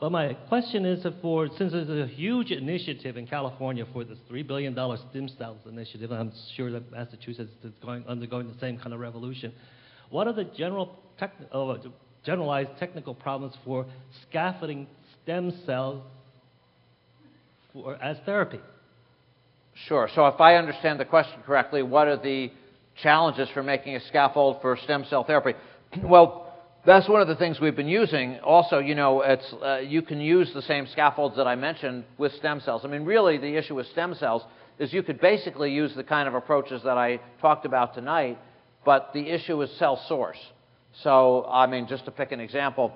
Well, my question is since there's a huge initiative in California for this $3 billion stem cells initiative, and I'm sure that Massachusetts is undergoing the same kind of revolution, what are the generalized technical problems for scaffolding stem cells as therapy? Sure. So if I understand the question correctly, what are the challenges for making a scaffold for stem cell therapy? Well, that's one of the things we've been using. Also, you know, you can use the same scaffolds that I mentioned with stem cells. I mean, really, the issue with stem cells is you could basically use the kind of approaches that I talked about tonight, but the issue is cell source. So, I mean, just to pick an example,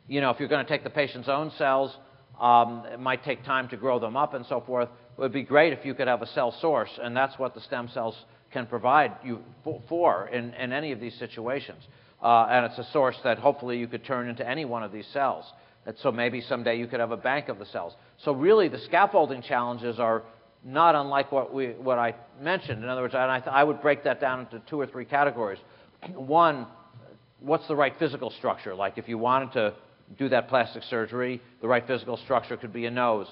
you know, if you're going to take the patient's own cells, it might take time to grow them up and so forth. It would be great if you could have a cell source, and that's what the stem cells can provide you for in any of these situations. And it's a source that hopefully you could turn into any one of these cells. And so maybe someday you could have a bank of the cells. So really, the scaffolding challenges are not unlike what I mentioned. In other words, and I would break that down into 2 or 3 categories. One, what's the right physical structure? Like if you wanted to do that plastic surgery, the right physical structure could be a nose.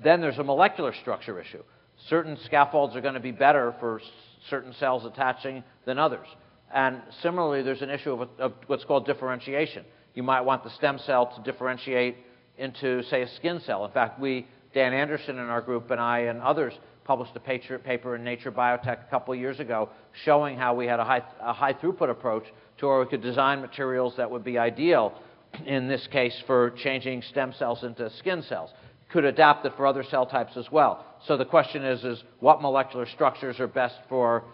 Then there's a molecular structure issue. Certain scaffolds are going to be better for certain cells attaching than others. And similarly, there's an issue of what's called differentiation. You might want the stem cell to differentiate into, say, a skin cell. In fact, Dan Anderson in our group and I and others published a paper in Nature Biotech a couple of years ago showing how we had a high throughput approach to where we could design materials that would be ideal, in this case, for changing stem cells into skin cells. Could adapt it for other cell types as well. So the question is what molecular structures are best for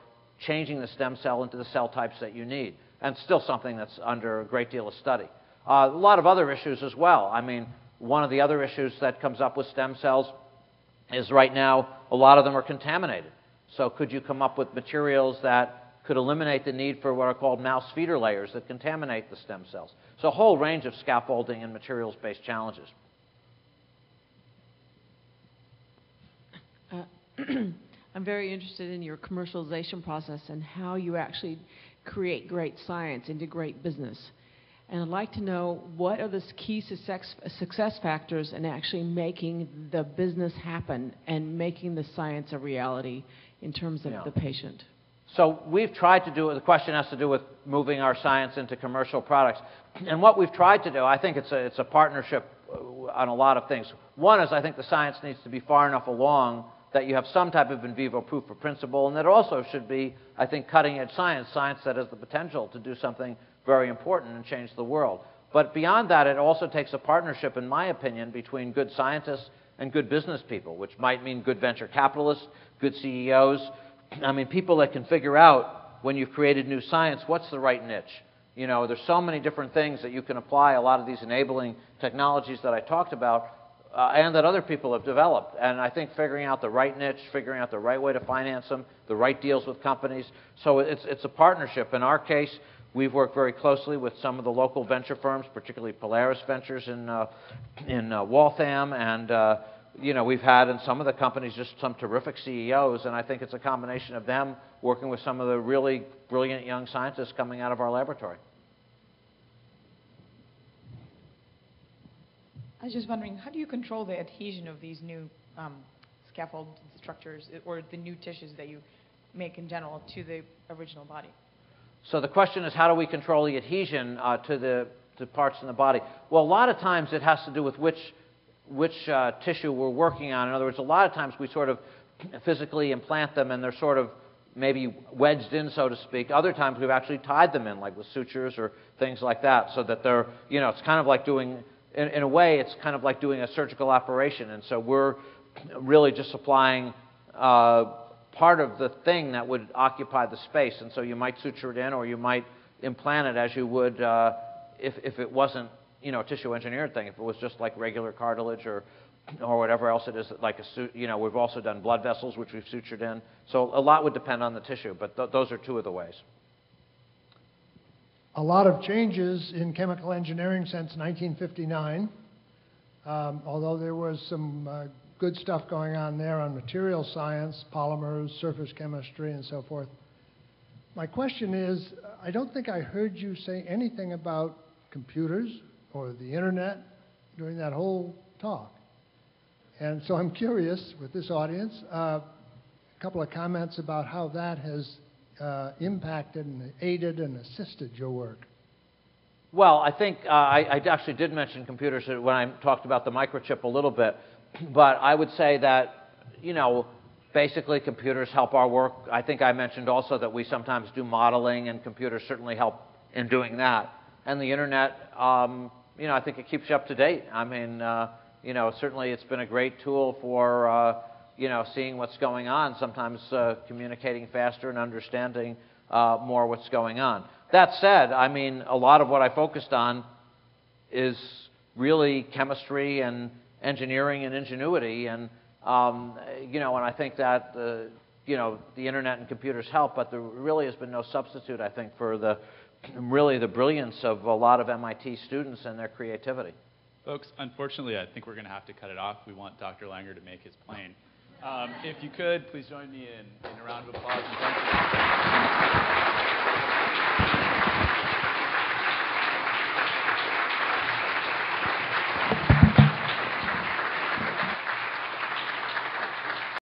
changing the stem cell into the cell types that you need? And still something that's under a great deal of study. A lot of other issues as well. I mean, one of the other issues that comes up with stem cells is right now a lot of them are contaminated. So could you come up with materials that could eliminate the need for what are called mouse feeder layers that contaminate the stem cells? So a whole range of scaffolding and materials-based challenges. I'm very interested in your commercialization process and how you actually create great science into great business. And I'd like to know what are the key success factors in actually making the business happen and making the science a reality in terms of the patient. So we've tried to do it. The question has to do with moving our science into commercial products. And what we've tried to do, I think it's a partnership on a lot of things. One is I think the science needs to be far enough along that you have some type of in vivo proof of principle, and that also should be, I think, cutting-edge science that has the potential to do something very important and change the world. But beyond that, it also takes a partnership, in my opinion, between good scientists and good business people, which might mean good venture capitalists, good CEOs. I mean, people that can figure out, when you've created new science, what's the right niche. You know, there's so many different things that you can apply a lot of these enabling technologies that I talked about, and that other people have developed. And I think figuring out the right niche, figuring out the right way to finance them, the right deals with companies. So it's a partnership. In our case, we've worked very closely with some of the local venture firms, particularly Polaris Ventures in Waltham. And, you know, we've had in some of the companies just some terrific CEOs. And I think it's a combination of them working with some of the really brilliant young scientists coming out of our laboratory. I was just wondering, how do you control the adhesion of these new scaffold structures or the new tissues that you make in general to the original body? So the question is, how do we control the adhesion to parts in the body? Well, a lot of times it has to do with which tissue we're working on. In other words, a lot of times we sort of physically implant them and they're sort of maybe wedged in, so to speak. Other times we've actually tied them in, like with sutures or things like that, so that they're, you know, it's kind of like doing, in a way, it's kind of like doing a surgical operation. And so we're really just supplying part of the thing that would occupy the space. And so you might suture it in, or you might implant it as you would if it wasn't, you know, a tissue engineered thing. If it was just like regular cartilage or whatever else it is, like you know, we've also done blood vessels, which we've sutured in. So a lot would depend on the tissue, but those are two of the ways. A lot of changes in chemical engineering since 1959, although there was some good stuff going on there on material science, polymers, surface chemistry, and so forth. My question is, I don't think I heard you say anything about computers or the internet during that whole talk. And so I'm curious, with this audience, a couple of comments about how that has impacted and aided and assisted your work. Well, I think I actually did mention computers when I talked about the microchip a little bit, but I would say that, you know, basically computers help our work. I think I mentioned also that we sometimes do modeling, and computers certainly help in doing that. And the internet, you know, I think it keeps you up to date. I mean, you know, certainly it's been a great tool for, you know, seeing what's going on, sometimes communicating faster and understanding more what's going on. That said, I mean, a lot of what I focused on is really chemistry and engineering and ingenuity, and you know, and I think that you know, the internet and computers help, but there really has been no substitute, I think, for the really the brilliance of a lot of MIT students and their creativity. Folks, unfortunately, I think we're going to have to cut it off. We want Dr. Langer to make his plane. If you could, please join me in a round of applause. And thank you.